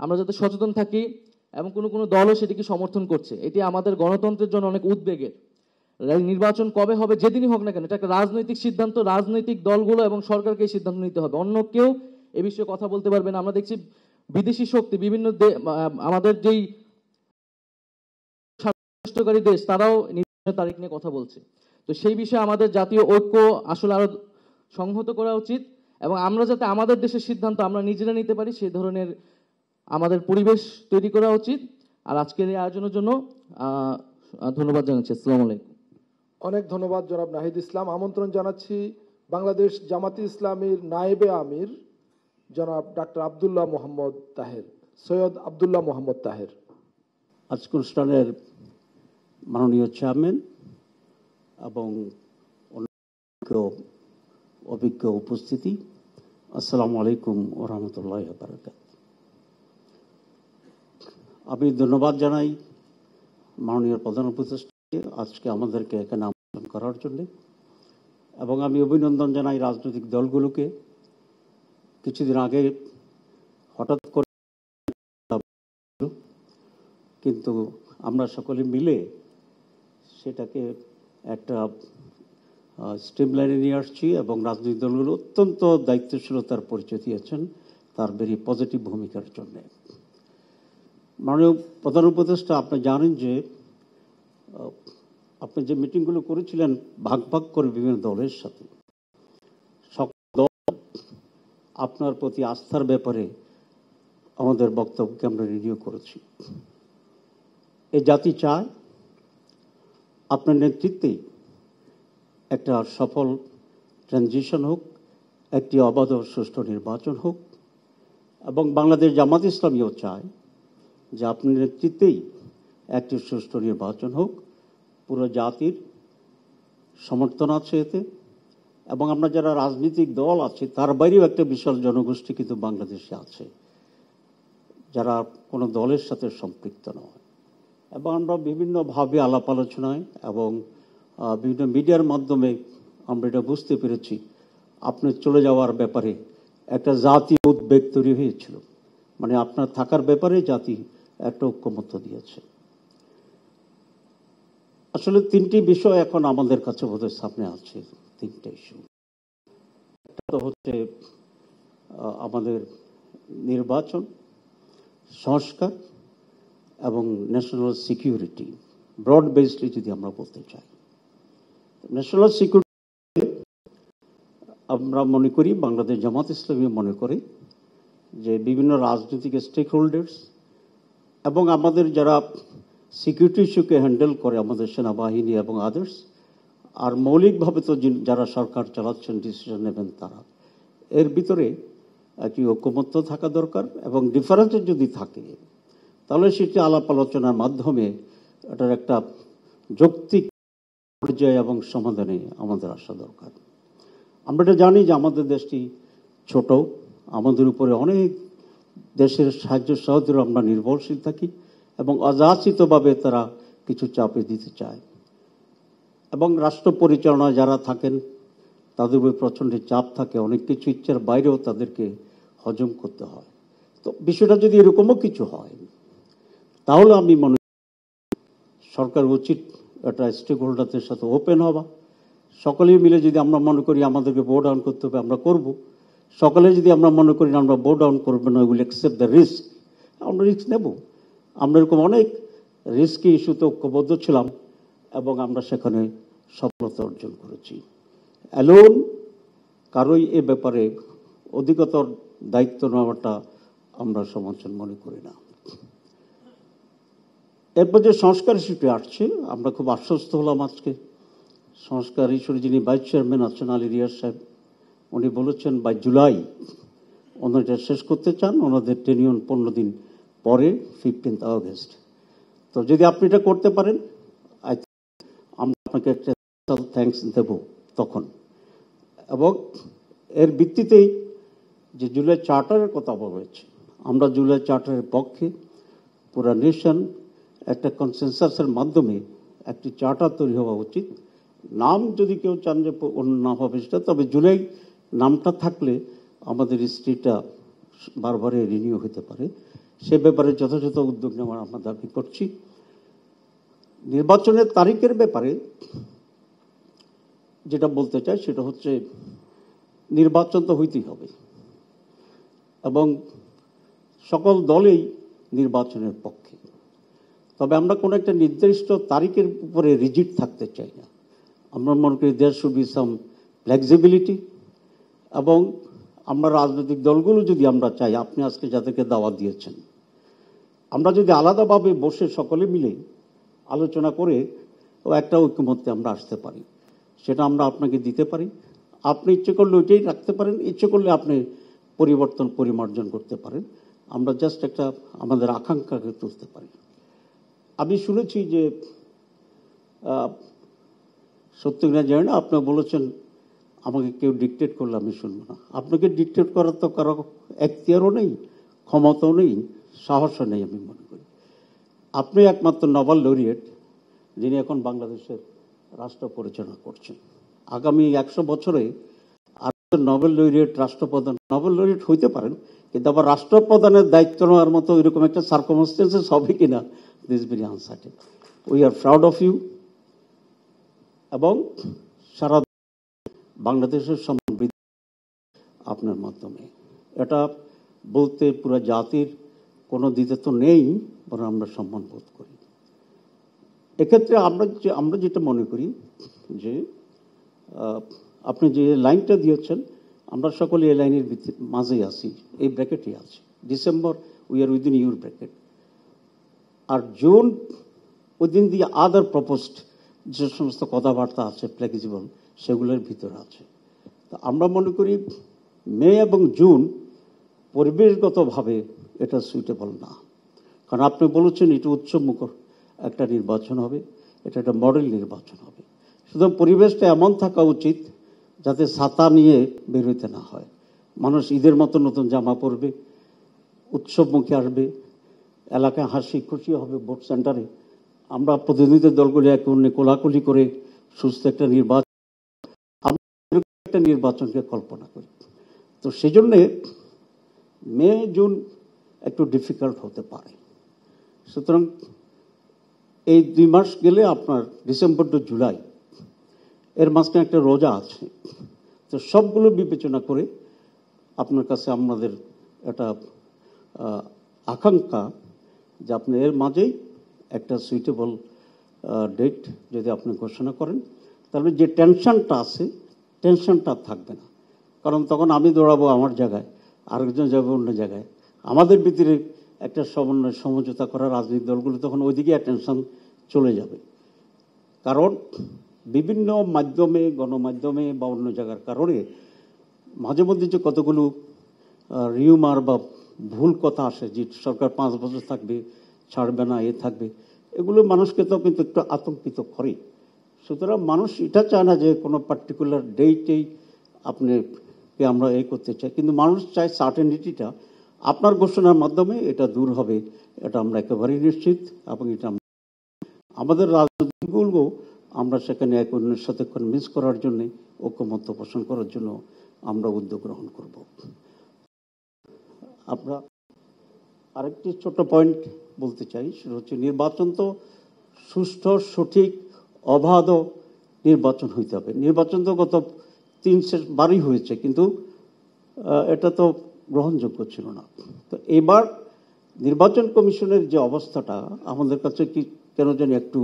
আমরা যাতে সচেতন থাকি, এবং কোনো দলও সেটিকে সমর্থন করছে, এটি আমাদের গণতন্ত্রের জন্য অনেক উদ্বেগের। নির্বাচন কবে হবে যেদিনই হোক না কেন, এটা একটা রাজনৈতিক সিদ্ধান্ত, রাজনৈতিক দলগুলো এবং সরকারকে এই সিদ্ধান্ত নিতে হবে, অন্য কেউ এ বিষয়ে কথা বলতে পারবে না। আমরা দেখছি বিদেশি শক্তি বিভিন্ন আমাদের যেই স্বার্থকারী দেশ তারাও নির্বাচনের তারিখ নিয়ে কথা বলছে। তো সেই বিষয়ে আমাদের জাতীয় ঐক্য আসলে আরো সংহত করা উচিত, এবং আমরা যাতে আমাদের দেশের সিদ্ধান্ত আমরা নিজেরা নিতে পারি সেই ধরনের আমাদের পরিবেশ তৈরি করা উচিত। আর আজকের এই আয়োজনের জন্য ধন্যবাদ জানাচ্ছি। আসসালামু আলাইকুম। অনেক ধন্যবাদ জনাব নাহিদ ইসলাম। আমন্ত্রণ জানাচ্ছি বাংলাদেশ জামাতি ইসলামীর নায়েবে আমির জনাব ডাক্তার আব্দুল্লাহ মোহাম্মদ তাহের, সৈয়দ আব্দুল্লাহ মোহাম্মদ তাহের। আজকের অনুষ্ঠানের মাননীয় চেয়ারম্যান এবং অভিজ্ঞ উপস্থিতি, আসসালামু আলাইকুম ওয়া রাহমাতুল্লাহি ওয়া বারাকাতুহু। আমি ধন্যবাদ জানাই মাননীয় প্রধান উপদেষ্টাকে আজকে আমাদেরকে এখানে আমন্ত্রণ করার জন্য, এবং আমি অভিনন্দন জানাই রাজনৈতিক দলগুলোকে। কিছুদিন আগে হঠাৎ করে, কিন্তু আমরা সকলে মিলে সেটাকে একটা স্ট্রিমলাইনে নিয়ে আসছি, এবং রাজনৈতিক দলগুলো অত্যন্ত দায়িত্বশীলতার পরিচয় দিয়েছেন তার ভেরি পজিটিভ ভূমিকার জন্য। মাননীয় প্রধান উপদেষ্টা, আপনি জানেন যে আপনি যে মিটিংগুলো করেছিলেন ভাগ ভাগ করে বিভিন্ন দলের সাথে, সকল দল আপনার প্রতি আস্থার ব্যাপারে আমাদের বক্তব্যকে আমরা রিভিউ করেছি। এই জাতি চায় আপনার নেতৃত্বেই একটা সফল ট্রানজিশন হোক, একটি অবাধ ও সুষ্ঠু নির্বাচন হোক, এবং বাংলাদেশ জামাত ইসলামীও চায় যে আপনার নেতৃত্বেই একটি সুষ্ঠু নির্বাচন হোক। পুরো জাতির সমর্থন আছে এতে, এবং আমরা যারা রাজনৈতিক দল আছে তার বাইরেও একটা বিশাল জনগোষ্ঠী কিন্তু বাংলাদেশে আছে যারা কোনো দলের সাথে সম্পৃক্ত নয়, এবং আমরা বিভিন্নভাবে আলাপ আলোচনায় এবং বিভিন্ন মিডিয়ার মাধ্যমে আমরা এটা বুঝতে পেরেছি আপনি চলে যাওয়ার ব্যাপারে একটা জাতীয় উদ্বেগ তৈরি হয়েছিল, মানে আপনার থাকার ব্যাপারে জাতি একটা ঐক্যমত্য দিয়েছে। আসলে তিনটি বিষয় এখন আমাদের কাছে বোধহয় সামনে আছে, তিনটে ইস্যু। একটা হচ্ছে আমাদের নির্বাচন, সংস্কার এবং ন্যাশনাল সিকিউরিটি, ব্রড বেসডলি যদি আমরা বলতে চাই। ন্যাশনাল সিকিউরিটি আমরা মনে করি, বাংলাদেশ জামাত ইসলামী মনে করে যে বিভিন্ন রাজনৈতিক স্টেক হোল্ডার্স এবং আমাদের যারা সিকিউরিটি ইস্যুকে হ্যান্ডেল করে, আমাদের সেনাবাহিনী এবং আদার্স, আর মৌলিকভাবে তো যারা সরকার চালাচ্ছেন, ডিসিশন নেবেন তারা, এর ভিতরে একটি ঐকমত্য থাকা দরকার, এবং ডিফারেন্স যদি থাকে তাহলে সেটি আলাপ আলোচনার মাধ্যমে এটার একটা যৌক্তিক পর্যায়ে এবং সমাধানে আমাদের আসা দরকার। আমরা এটা জানি যে আমাদের দেশটি ছোট, আমাদের উপরে অনেক দেশের সাহায্য সহযোগিতা আমরা নির্ভরশীল থাকি, এবং অযাচিতভাবে তারা কিছু চাপে দিতে চায়, এবং রাষ্ট্র পরিচালনায় যারা থাকেন তাদের উপরে প্রচণ্ড চাপ থাকে, অনেক কিছু ইচ্ছার বাইরেও তাদেরকে হজম করতে হয়। তো বিষয়টা যদি এরকমও কিছু হয় তাহলে আমি মনে করি সরকার উচিত একটা স্টেক হোল্ডারদের সাথে ওপেন হওয়া। সকলেই মিলে যদি আমরা মনে করি আমাদেরকে বো ডাউন করতে হবে, আমরা করব। সকলে যদি আমরা মনে করি না আমরা বো ডাউন করবো না, উইল অ্যাকসেপ্ট দ্য রিস্ক, আমরা রিস্ক নেব। আমরা এরকম অনেক রিস্কি ইস্যুতে ঐক্যবদ্ধ ছিলাম, এবং আমরা সেখানে সফলতা অর্জন করেছি। অ্যালোন কারোই এ ব্যাপারে অধিকতর দায়িত্ব নেওয়াটা আমরা সমর্থন মনে করি না। এরপর যে সংস্কার ইস্যুটি আসছে, আমরা খুব আশ্বস্ত হলাম আজকে সংস্কার ইস্যুর যিনি ভাইস চেয়ারম্যান আছেন আলী রিয়াজ সাহেব, উনি বলেছেন বাই জুলাই ওনারা শেষ করতে চান, ওনাদের টেনিয়ন 15 দিন পরে 15 আগস্ট। তো যদি আপনি এটা করতে পারেন আমরা আপনাকে একটা থ্যাঙ্কস দেব তখন। এবং এর ভিত্তিতেই যে জুলাই চার্টারের কথা বলা হয়েছে, আমরা জুলাই চার্টারের পক্ষে পুরা নেশন একটা কনসেনসাসের মাধ্যমে একটি চার্টার তৈরি হওয়া উচিত। নাম যদি কেউ চান যে অন্য নাম হবে সেটা, তবে জুলাই নামটা থাকলে আমাদের হিস্ট্রিটা বারবারে রিনিউ হতে পারে। সে ব্যাপারে যথাযথ উদ্যোগ নেওয়ার আমরা দাবি করছি। নির্বাচনের তারিখের ব্যাপারে যেটা বলতে চাই সেটা হচ্ছে নির্বাচন তো হইতেই হবে এবং সকল দলেই নির্বাচনের পক্ষে। তবে আমরা কোনো একটা নির্দিষ্ট তারিখের উপরে রিজিড থাকতে চাই না। আমরা মনে করি there should be some flexibility. এবং আমরা রাজনৈতিক দলগুলো যদি আমরা চাই, আপনি আজকে যাদেরকে দাওয়াত দিয়েছেন, আমরা যদি আলাদাভাবে বসে সকলে মিলে আলোচনা করে ও একটা ঐক্যমত্যে আমরা আসতে পারি, সেটা আমরা আপনাকে দিতে পারি। আপনি ইচ্ছে করলে ওইটাই রাখতে পারেন, ইচ্ছে করলে আপনি পরিবর্তন পরিমার্জন করতে পারেন। আমরা জাস্ট একটা আমাদের আকাঙ্ক্ষাকে তুলতে পারি। আমি শুনেছি যে সত্য কিনা জানি না, আপনি বলেছেন আমাকে কেউ ডিকটেট করলে আমি শুনবো না। আপনাকে ডিকটেট করার তো কারো এখতিয়ারও নেই, ক্ষমতাও নেই, সাহসও নেই। আমি মনে করি আপনি একমাত্র নোবেল লরিয়েট যিনি এখন বাংলাদেশের রাষ্ট্র পরিচালনা করছেন। আগামী 100 বছরে আর নোবেল লরিয়েট রাষ্ট্রপ্রধান নোবেল লরিয়েট হইতে পারেন, কিন্তু আবার রাষ্ট্রপ্রধানের দায়িত্ব নেওয়ার মতো এরকম একটা সার্কামস্টেন্সেস হবে কিনা, this very uncertain. We are proud of you. এবং সারা বাংলাদেশের সমৃদ্ধি আপনার মাধ্যমে, এটা বলতে পুরো জাতির কোনো দিতে তো নেই, বরং আমরা সম্মান বোধ করি। এক্ষেত্রে আমরা যেটা মনে করি যে আপনি যে লাইনটা দিয়েছেন, আমরা সকলে এই লাইনের মাঝেই আছি, এই ব্র্যাকেটে আছি। December we are within your bracket, আর June within the other proposed যে সমস্ত কথাবার্তা আছে ফ্লেক্সিবল, সেগুলোর ভিতরে আছে। তো আমরা মনে করি মে এবং জুন পরিবেশগতভাবে এটা সুইটেবল না। কারণ আপনি বলেছেন এটা উৎসবমুখর একটা নির্বাচন হবে, এটা একটা মডেল নির্বাচন হবে। সুতরাং পরিবেশটা এমন থাকা উচিত যাতে ছাতা নিয়ে বের হইতে না হয়। মানুষ ঈদের মতো নতুন জামা পরবে, উৎসবমুখী আসবে, এলাকায় হাসি খুশি হবে ভোট সেন্টারে। আমরা প্রতিনিধি দলগুলি এক অন্য কোলাকুলি করে সুস্থ একটা নির্বাচনকে কল্পনা করি। তো সেই জন্যে মে জুন একটু ডিফিকাল্ট হতে পারে। সুতরাং এই 2 মাস গেলে আপনার ডিসেম্বর টু জুলাই এর মাঝখানে একটা রোজা আছে। তো সবগুলো বিবেচনা করে আপনার কাছে আমাদের একটা আকাঙ্ক্ষা যে আপনি এর মাঝেই একটা সুইটেবল ডেট যদি আপনি ঘোষণা করেন, তাহলে যে টেনশনটা আছে টেনশনটা থাকবে না। কারণ তখন আমি দৌড়াবো আমার জায়গায়, আরেকজন যাবে অন্য জায়গায়। আমাদের ভিতরে একটা সমন্বয় সমঝোতা করা রাজনৈতিক দলগুলো তখন ওইদিকে টেনশন চলে যাবে। কারণ বিভিন্ন মাধ্যমে, গণমাধ্যমে বা অন্য জায়গার কারণে মাঝে মধ্যে যে কতগুলো রিউমার বা ভুল কথা আসে যে সরকার 5 বছর থাকবে, ছাড়বে না, এ থাকবে, এগুলো মানুষকে তো কিন্তু একটু আতঙ্কিত করে। সুতরাং মানুষ এটা চায় না যে কোনো পার্টিকুলার ডেটেই আপনাকে আমরা এই করতে চাই, কিন্তু মানুষ চায় সার্টেনিটিটা। আপনার ঘোষণার মাধ্যমে এটা দূর হবে, এটা আমরা একেবারেই নিশ্চিত। এবং এটা আমাদের রাজনীতিগুলো আমরা সেখানে এক অন্যের সাথে কনভিন্স করার জন্য, ঐক্যমত্য পোষণ করার জন্য আমরা উদ্যোগ গ্রহণ করব। আমরা আরেকটি ছোট পয়েন্ট বলতে চাই, সেটা হচ্ছে নির্বাচন তো সুষ্ঠু, সঠিক, অবাধ নির্বাচন হইতে হবে। নির্বাচন তো গত 3 বারই হয়েছে, কিন্তু এটা তো গ্রহণযোগ্য ছিল না। তো এবার নির্বাচন কমিশনের যে অবস্থাটা আমাদের কাছে কি কেন জানি একটু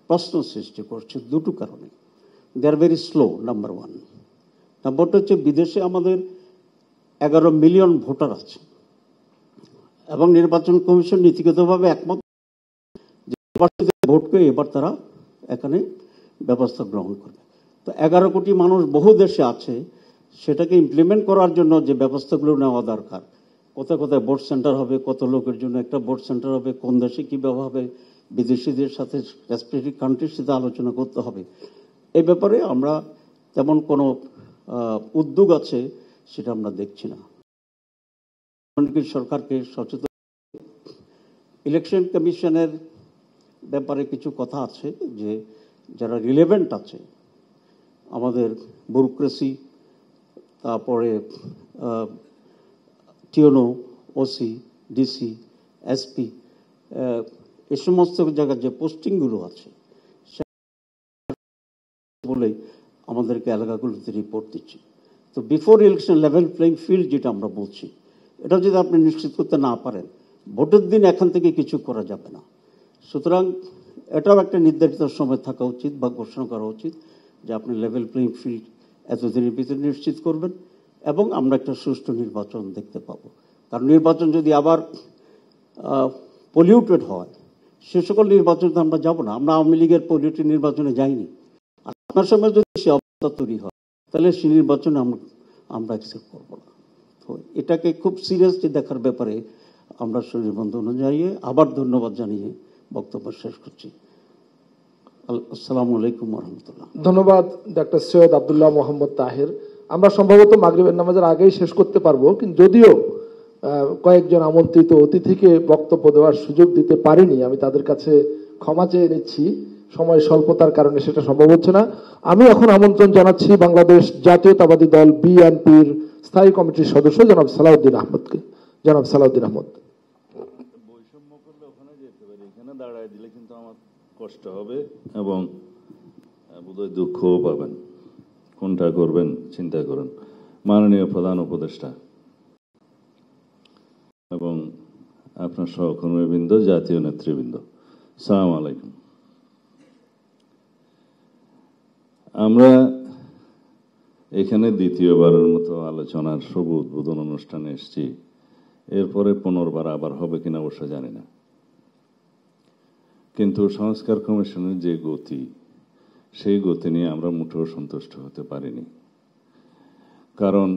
প্রশ্ন সৃষ্টি করছে, দুটো কারণে। দে আর ভেরি স্লো, নাম্বার 1। নাম্বারটা হচ্ছে বিদেশে আমাদের 11 মিলিয়ন ভোটার আছে এবং নির্বাচন কমিশন নীতিগতভাবে একমত ভোটকে এবার তারা এখানে ব্যবস্থা গ্রহণ করবে। তো 11 কোটি মানুষ বহু দেশে আছে, সেটাকে ইমপ্লিমেন্ট করার জন্য যে ব্যবস্থাগুলো নেওয়া দরকার, কোথায় কোথায় বোর্ড সেন্টার হবে, কত লোকের জন্য একটা বোর্ড সেন্টার হবে, কোন দেশে কীভাবে হবে, বিদেশিদের সাথে স্পেসিফিক কান্ট্রির সাথে আলোচনা করতে হবে। এই ব্যাপারে আমরা তেমন কোনো উদ্যোগ আছে সেটা আমরা দেখছি না। সরকারকে সচেতন, ইলেকশন কমিশনের ব্যাপারে কিছু কথা আছে যে যারা রিলেভেন্ট আছে, আমাদের ব্যুরোক্রেসি, তারপরে টিওনো, ওসি, ডিসি, এসপি, এই সমস্ত জায়গার যে পোস্টিংগুলো আছে বলে আমাদেরকে এলাকাগুলোতে রিপোর্ট দিচ্ছে। তো before election level playing field যেটা আমরা বলছি, এটা যদি আপনি নিশ্চিত করতে না পারেন, ভোটের দিন এখান থেকে কিছু করা যাবে না। সুতরাং এটাও একটা নির্ধারিত সময় থাকা উচিত বা ঘোষণা করা উচিত যে আপনি লেভেল প্লেইং ফিল্ড এতদিনের ভিতরে নিশ্চিত করবেন এবং আমরা একটা সুষ্ঠু নির্বাচন দেখতে পাবো। কারণ নির্বাচন যদি আবার পলিউটেড হয়, সে সকল নির্বাচনে তো আমরা যাবো না। আমরা আওয়ামী লীগের পলিউটেড নির্বাচনে যাইনি। আর আপনার সময় যদি সে অবস্থা তৈরি হয়, তাহলে সে নির্বাচনে আমরা অ্যাকসেপ্ট করবো না। তো এটাকে খুব সিরিয়াসলি দেখার ব্যাপারে আমরা শরীরবন্ধন জানিয়ে আবার ধন্যবাদ জানিয়ে বক্তব্য শেষ করছি। আসসালামু আলাইকুম রহমতুল্লাহ। ধন্যবাদ ডক্টর সৈয়দ আব্দুল্লাহ মোহাম্মদ তাহের। আমরা সম্ভবত মাগরিবের নামাজের আগেই শেষ করতে পারবো, কিন্তু যদিও কয়েকজন আমন্ত্রিত অতিথিকে বক্তব্য দেওয়ার সুযোগ দিতে পারিনি, আমি তাদের কাছে ক্ষমা চেয়ে নিচ্ছি, সময় স্বল্পতার কারণে সেটা সম্ভব হচ্ছে না। আমি এখন আমন্ত্রণ জানাচ্ছি বাংলাদেশ জাতীয়তাবাদী দল বিএনপির স্থায়ী কমিটির সদস্য জনাব সালাউদ্দিন আহমদকে। জনাব সালাউদ্দিন আহমদ। বৈষম্য করলে ওখানে যেতে পারি, এখানে দাঁড়ায় দিলে কিন্তু আমার কষ্ট হবে এবং বোধহয় দুঃখও পাবেন। কোনটা করবেন চিন্তা করেন। মাননীয় প্রধান উপদেষ্টা এবং আপনার সহকর্মীবৃন্দ, জাতীয় নেতৃবৃন্দ, আসসালামু আলাইকুম। আমরা এখানে দ্বিতীয়বারের মতো আলোচনার শুভ উদ্বোধন অনুষ্ঠানে এসেছি। এরপরে পুনর্বার আবার হবে কিনা অবশ্য জানি না, কিন্তু সংস্কার কমিশনের যে গতি, সেই গতি নিয়ে আমরা মোটেও সন্তুষ্ট হতে পারিনি। কারণ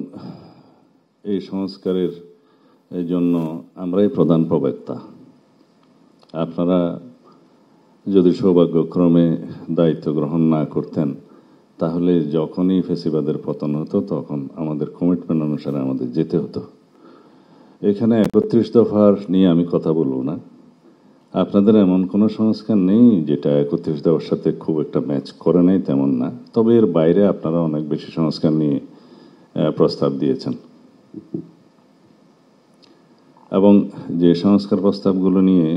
এই সংস্কারের জন্য আমরাই প্রধান প্রবক্তা। আপনারা যদি সৌভাগ্যক্রমে দায়িত্ব গ্রহণ না করতেন, তাহলে যখনই ফেসিবাদের পতন হতো তখন আমাদের কমিটমেন্ট অনুসারে আমাদের যেতে হতো। এখানে 31 দফার নিয়ে আমি কথা বলবো না। আপনাদের এমন কোনো সংস্কার নেই যেটা 31 দফার সাথে খুব একটা ম্যাচ করে নেই, তেমন না। তবে এর বাইরে আপনারা অনেক বেশি সংস্কার নিয়ে প্রস্তাব দিয়েছেন এবং যে সংস্কার প্রস্তাবগুলো নিয়ে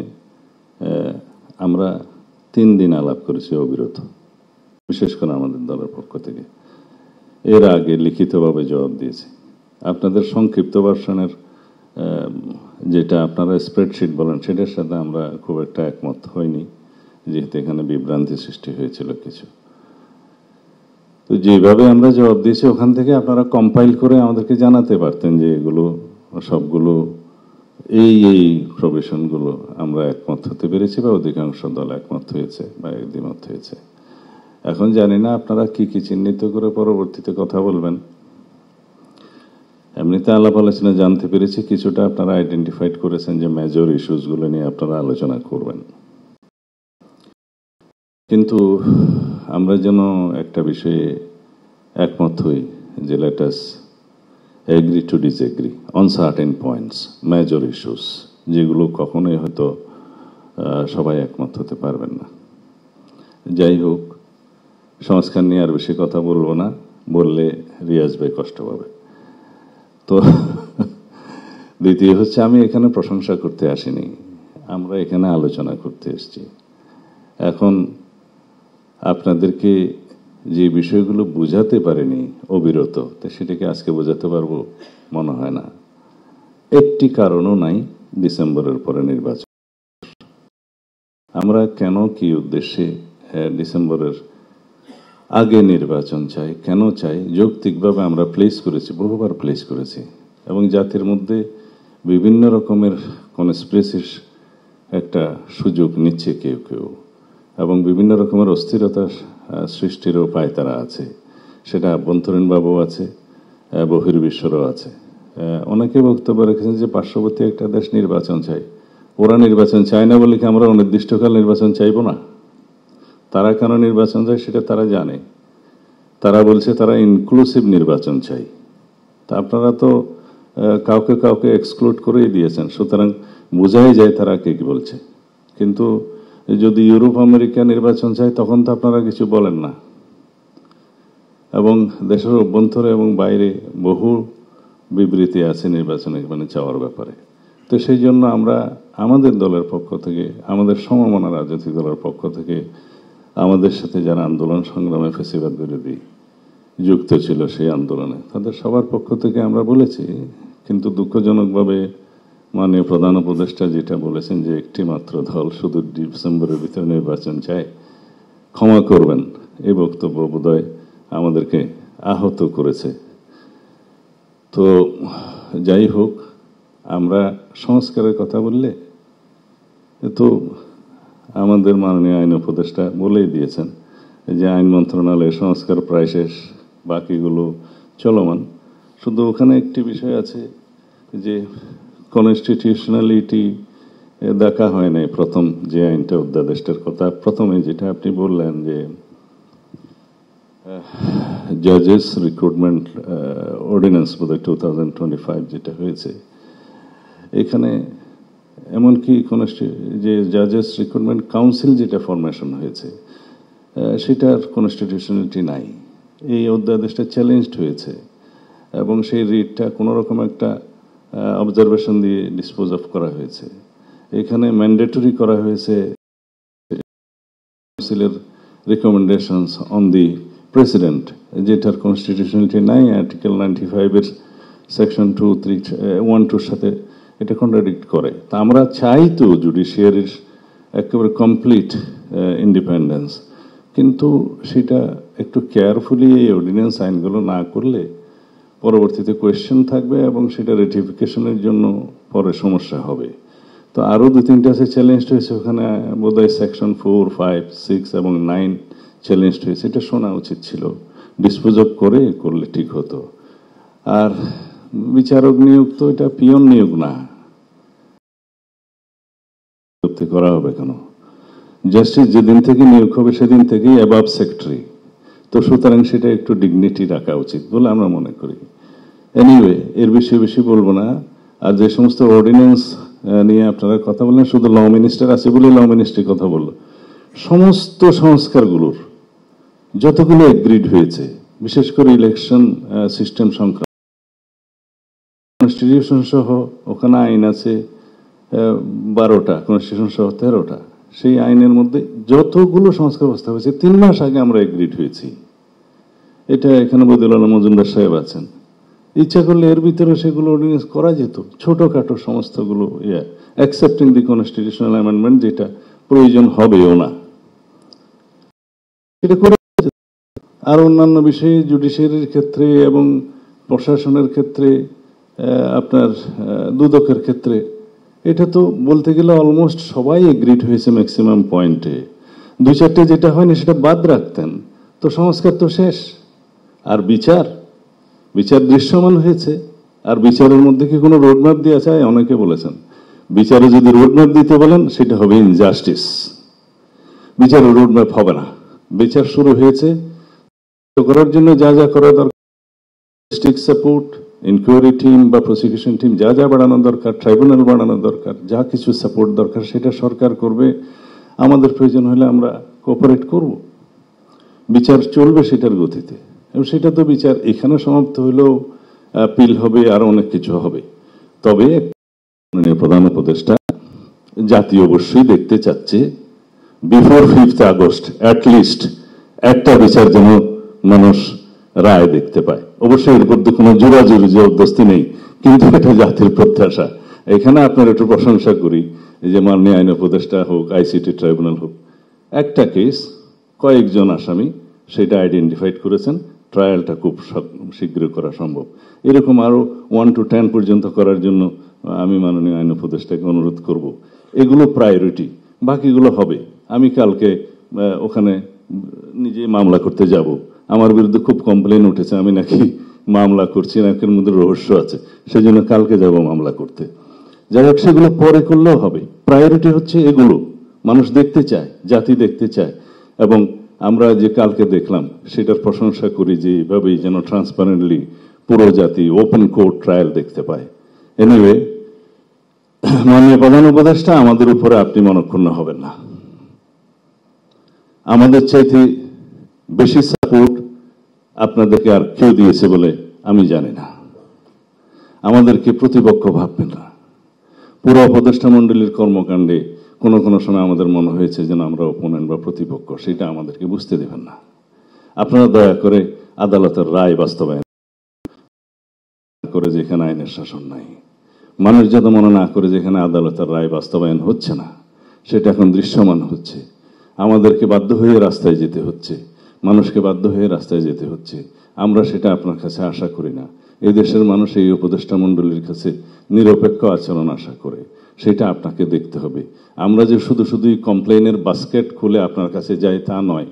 আমরা 3 দিন আলাপ করেছি অবিরত, বিশেষ করে আমাদের দলের পক্ষ থেকে। এর আগে লিখিতভাবে জবাব দিয়েছি। আপনাদের সংক্ষিপ্ত ভার্সনের যেটা আপনারা স্প্রেডশিট বলেন, সেটার সাথে আমরা খুব একটা একমত হইনি, যেহেতু এখানে বিভ্রান্তি সৃষ্টি হয়েছিল কিছু। তো যেভাবে আমরা জবাব দিয়েছি, ওখান থেকে আপনারা কম্পাইল করে আমাদেরকে জানাতে পারতেন যে এগুলো সবগুলো এই প্রভিশনগুলো আমরা একমত হতে পেরেছি বা অধিকাংশ দল একমত হয়েছে বা দ্বিমত হয়েছে। এখন জানি না আপনারা কি কি চিহ্নিত করে পরবর্তীতে কথা বলবেন। এমনিতে আলাপ আলোচনা জানতে পেরেছি কিছুটা আপনারা আইডেন্টিফাইড করেছেন যে মেজর ইস্যুসগুলো নিয়ে আপনারা আলোচনা করবেন। কিন্তু আমরা যেন একটা বিষয়ে একমত হই যে let us agree to disagree on certain points, major issues, যেগুলো কখনোই হয়তো সবাই একমত হতে পারবেন না। যাই হোক, সংস্কার নিয়ে আর বেশি কথা বলবো না, বললে রিয়াজ ভাই কষ্ট পাবে। তো দ্বিতীয় হচ্ছে, আমি এখানে প্রশংসা করতে আসিনি, আমরা এখানে আলোচনা করতে এসেছি। এখন আপনাদেরকে যে বিষয়গুলো বোঝাতে পারেনি অবিরত, তো সেটাকে আজকে বোঝাতে পারবো মনে হয় না। একটি কারণও নাই ডিসেম্বরের পরে নির্বাচন। আমরা কেন, কি উদ্দেশ্যে ডিসেম্বরের আগে নির্বাচন চাই, কেন চাই, যৌক্তিকভাবে আমরা প্লেস করেছি, বহুবার প্লেস করেছি। এবং জাতির মধ্যে বিভিন্ন রকমের কনস্পিরেসির একটা সুযোগ নিচ্ছে কেউ কেউ, এবং বিভিন্ন রকমের অস্থিরতা সৃষ্টিরও পায় তারা আছে। সেটা আভ্যন্তরীণভাবেও আছে বহির্বিশ্বরও আছে। অনেকে বক্তব্য রেখেছেন যে পার্শ্ববর্তী একটা দেশ নির্বাচন চাই। ওরা নির্বাচন চায় না বলে কি আমরা অনির্দিষ্টকাল নির্বাচন চাইব না? তারা কেন নির্বাচন চায় সেটা তারা জানে। তারা বলছে তারা ইনক্লুসিভ নির্বাচন চাই। তা আপনারা তো কাউকে কাউকে এক্সক্লুড করেই দিয়েছেন, সুতরাং বোঝাই যায় তারা কে কি বলছে। কিন্তু যদি ইউরোপ আমেরিকা নির্বাচন চায় তখন তো আপনারা কিছু বলেন না। এবং দেশের অভ্যন্তরে এবং বাইরে বহু বিবৃতি আছে নির্বাচনে মানে চাওয়ার ব্যাপারে। তো সেই জন্য আমরা আমাদের দলের পক্ষ থেকে, আমাদের সমমনা রাজনৈতিক দলের পক্ষ থেকে, আমাদের সাথে যারা আন্দোলন সংগ্রামে ফ্যাসিবাদ বিরোধী যুক্ত ছিল সেই আন্দোলনে, তাদের সবার পক্ষ থেকে আমরা বলেছি। কিন্তু দুঃখজনকভাবে মাননীয় প্রধান উপদেষ্টা যেটা বলেছেন যে একটি মাত্র দল শুধু ডিসেম্বরের ভিতরে নির্বাচন চায়, ক্ষমা করবেন, এই বক্তব্য বোধহয় আমাদেরকে আহত করেছে। তো যাই হোক, আমরা সংস্কারের কথা বললে তো আমাদের মাননীয় আইন উপদেষ্টা বলেই দিয়েছেন যে আইন মন্ত্রণালয়ের সংস্কার প্রায় শেষ, বাকিগুলো চলমান। শুধু ওখানে একটি বিষয় আছে যে কনস্টিটিউশনালিটি দেখা হয় নাই। প্রথম যে আইনটা অধ্যাদেশটার কথা প্রথমে যেটা আপনি বললেন যে জাজেস রিক্রুটমেন্ট অর্ডিন্যান্স বোধহয় 2025 যেটা হয়েছে, এখানে এমনকি যে জাজেস রিক্রুটমেন্ট কাউন্সিল যেটা ফরমেশন হয়েছে সেটার কনস্টিটিউশনালিটি নাই। এই অধ্যাদেশটা চ্যালেঞ্জড হয়েছে এবং সেই রিটটা কোনো রকম একটা অবজারভেশন দিয়ে ডিসপোজ অফ করা হয়েছে। এখানে ম্যান্ডেটরি করা হয়েছে কাউন্সিলের রিকমেন্ডেশনস অন দি প্রেসিডেন্ট, যেটার কনস্টিটিউশনালিটি নাই। আর্টিকেল 95-এর সেকশন 1-2 সাথে এটা কন্ট্রাডিক্ট করে। তা আমরা চাই তো জুডিশিয়ারির একেবারে কমপ্লিট ইন্ডিপেন্ডেন্স, কিন্তু সেটা একটু কেয়ারফুলি এই অর্ডিন্যান্স আইনগুলো না করলে পরবর্তীতে কোয়েশ্চেন থাকবে এবং সেটা রেটিফিকেশনের জন্য পরে সমস্যা হবে। তো আরও 2-3টা আছে চ্যালেঞ্জ হয়েছে, ওখানে বোধহয় সেকশন 4, 5, 6 এবং 9 চ্যালেঞ্জ হয়েছে। এটা শোনা উচিত ছিল, ডিসপোজ অফ করলে ঠিক হতো। আর বিচারক নিয়োগ তো এটা পিয়ন নিয়োগ না, করা হবে কেন? জাস্টিস যেদিন থেকে নিয়োগ হবে সেদিন থেকেই অ্যাবাভ সেক্রেটারি, তো সুতরাং সেটা একটু ডিগনিটি রাখা উচিত বলে আমরা মনে করি। এনিওয়ে, এর বেশি বলবো না। আর যে সমস্ত অর্ডিন্যান্স নিয়ে আপনারা কথা বললেন, শুধু ল মিনিস্টার আছে বলে ল মিনিস্ট্রির কথা বললো, সমস্ত সংস্কারগুলোর যতগুলো এগ্রিড হয়েছে, বিশেষ করে ইলেকশন সিস্টেম সংক্রান্ত, কনস্টিটিউশন সহ ওখানে আইন আছে 12টা, কনস্টিটিউশন সহ 13টা। সেই আইনের মধ্যে যতগুলো সংস্কার প্রস্তাব হয়েছে 3 মাস আগে আমরা এগ্রিড হয়েছি। এটা এখানে বদিউল আলম মজুমদার সাহেব আছেন, ইচ্ছা করলে এর ভিতরে সেগুলো অর্ডিন্যান্স করা যেত, ছোটখাটো সমস্তগুলো অ্যাকসেপ্টিং দি কনস্টিটিউশনাল অ্যামেন্ডমেন্ট, যেটা প্রয়োজন হবেও না, এটা করে। আর অন্যান্য বিষয়ে জুডিশিয়ারির ক্ষেত্রে এবং প্রশাসনের ক্ষেত্রে, আপনার দুদকের ক্ষেত্রে, এটা তো বলতে গেলে অলমোস্ট সবাই এগ্রিড হয়েছে ম্যাক্সিমাম পয়েন্টে। 2-4টে যেটা হয়নি সেটা বাদ রাখতেন, তো সংস্কার তো শেষ। আর বিচার দৃশ্যমান হয়েছে। আর বিচারের মধ্যে কি কোনো রোডম্যাপ দেওয়া চায়? অনেকে বলেছেন বিচারে যদি রোডম্যাপ দিতে বলেন সেটা হবে ইনজাস্টিস, বিচারের রোডম্যাপ হবে না। বিচার শুরু হয়েছে, করার জন্য যা করা দরকার, ডিস্ট্রিক্ট সাপোর্ট, ইনকোয়ারি টিম বা প্রসিকিউশন টিম যা বাড়ানো দরকার, ট্রাইব্যুনাল বাড়ানো দরকার, যা কিছু সাপোর্ট দরকার সেটা সরকার করবে। আমাদের প্রয়োজন হলে আমরা কোঅপারেট করব, বিচার চলবে সেটার গতিতে। এবং সেটা তো বিচার এখানে সমাপ্ত হলেও আপিল হবে, আর অনেক কিছু হবে। তবে প্রধান উপদেষ্টা জাতি অবশ্যই দেখতে চাচ্ছে বিফোর 5th আগস্ট অ্যাটলিস্ট একটা বিচার যেন মানুষ রায় দেখতে পায়। অবশ্যই এর মধ্যে কোনো জোরাজুরি জবরদস্তি নেই, কিন্তু এটা জাতির প্রত্যাশা। এখানে আপনার একটু প্রশংসা করি যে মাননীয় আইন উপদেষ্টা হোক, আইসিটি ট্রাইব্যুনাল হোক, একটা কেস কয়েকজন আসামি সেটা আইডেন্টিফাইড করেছেন, ট্রায়ালটা খুব শীঘ্র করা সম্ভব। এরকম আরো 1 to 10 পর্যন্ত করার জন্য আমি মাননীয় আইন উপদেষ্টাকে অনুরোধ করব। এগুলো প্রায়োরিটি, বাকিগুলো হবে। আমি কালকে ওখানে নিজে মামলা করতে যাব। আমার বিরুদ্ধে খুব কমপ্লেন উঠেছে, আমি নাকি মামলা করছি না, এর মধ্যে রহস্য আছে, সেজন্য কালকে যাব মামলা করতে। যাই হোক, সেগুলো পরে করলেও হবে। প্রায়োরিটি হচ্ছে এগুলো, মানুষ দেখতে চায়, জাতি দেখতে চায়। এবং আমরা যে কালকে দেখলাম সেটার প্রশংসা করি যে এইভাবেই যেন ট্রান্সপারেন্টলি পুরো জাতি ওপেন কোর্ট ট্রায়াল দেখতে পায়। এনিওয়ে, মাননীয় প্রধান উপদেষ্টা, আমাদের উপরে আপনি মনক্ষুণ্ণ হবেন না। আমাদের চাইতে বেশি সাপোর্ট আপনাদেরকে আর কেউ দিয়েছে বলে আমি জানি না। আমাদেরকে প্রতিপক্ষ ভাববেন না। পুরো উপদেষ্টা মণ্ডলীর কর্মকাণ্ডে কোনো কোনো সময় আমাদের মনে হয়েছে যেন আমরা অপোনেন্ট বা প্রতিপক্ষ, সেটা আমাদেরকে বুঝতে দেবেন না। আপনারা দয়া করে আদালতের রায় বাস্তবায়ন করে, যেখানে আইনের শাসন নাই, মানুষ যাতে মনে না করে যেখানে আদালতের রায় বাস্তবায়ন হচ্ছে না, সেটা এখন দৃশ্যমান হচ্ছে। আমাদেরকে বাধ্য হয়ে রাস্তায় যেতে হচ্ছে, মানুষকে বাধ্য হয়ে রাস্তায় যেতে হচ্ছে। আমরা সেটা আপনার কাছে আশা করি না। এই দেশের মানুষ এই উপদেষ্টা মণ্ডলীর কাছে নিরপেক্ষ আচরণ আশা করে, সেটা আপনাকে দেখতে হবে। আমরা যে শুধুই কমপ্লেনের বাস্কেট খুলে আপনার কাছে যাই তা নয়,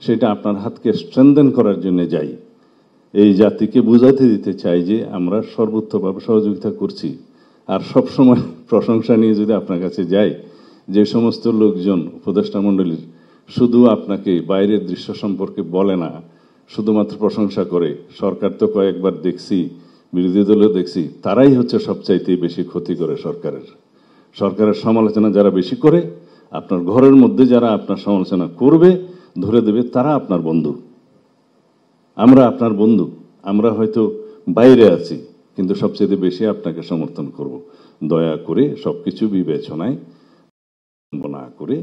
সেটা আপনার হাতকে স্ট্রেনদেন করার জন্য যাই। এই জাতিকে বুঝাতে দিতে চাই যে আমরা সর্বোচ্চভাবে সহযোগিতা করছি। আর সবসময় প্রশংসা নিয়ে যদি আপনার কাছে যাই, যে সমস্ত লোকজন উপদেষ্টা মণ্ডলীর শুধু আপনাকে বাইরের দৃশ্য সম্পর্কে বলে না, শুধুমাত্র প্রশংসা করে, সরকার তো কয়েকবার দেখছি, বিরোধী দলও দেখছি, তারাই হচ্ছে সবচাইতে বেশি ক্ষতি করে সরকারের সমালোচনা যারা বেশি করে, আপনার ঘরের মধ্যে যারা আপনার সমালোচনা করবে, ধরে দেবে, তারা আপনার বন্ধু। আমরা আপনার বন্ধু। আমরা হয়তো বাইরে আছি, কিন্তু সবচেয়ে বেশি আপনাকে সমর্থন করব। দয়া করে সবকিছু বিবেচনায় না করে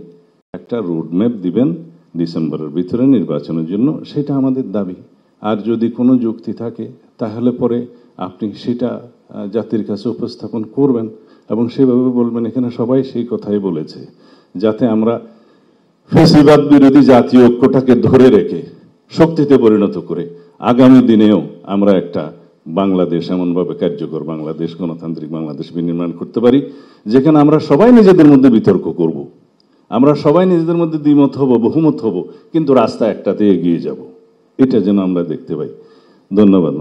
একটা রোডম্যাপ দিবেন ডিসেম্বরের ভিতরে নির্বাচনের জন্য, সেটা আমাদের দাবি। আর যদি কোনো যুক্তি থাকে তাহলে পরে আপনি সেটা জাতির কাছে উপস্থাপন করবেন এবং সেভাবে বলবেন। এখানে সবাই সেই কথাই বলেছে, যাতে আমরা ফ্যাসিবাদ বিরোধী জাতীয় ঐক্যটাকে ধরে রেখে শক্তিতে পরিণত করে আগামী দিনেও আমরা একটা বাংলাদেশ, এমনভাবে কার্যকর বাংলাদেশ, গণতান্ত্রিক বাংলাদেশ বিনির্মাণ করতে পারি, যেখানে আমরা সবাই নিজেদের মধ্যে বিতর্ক করব, আমরা সবাই নিজেদের মধ্যে দ্বিমত হব, বহুমত হব, কিন্তু রাস্তা একটাতে এগিয়ে যাব। এটা যেন আমরা দেখতে পাই। ধন্যবাদ।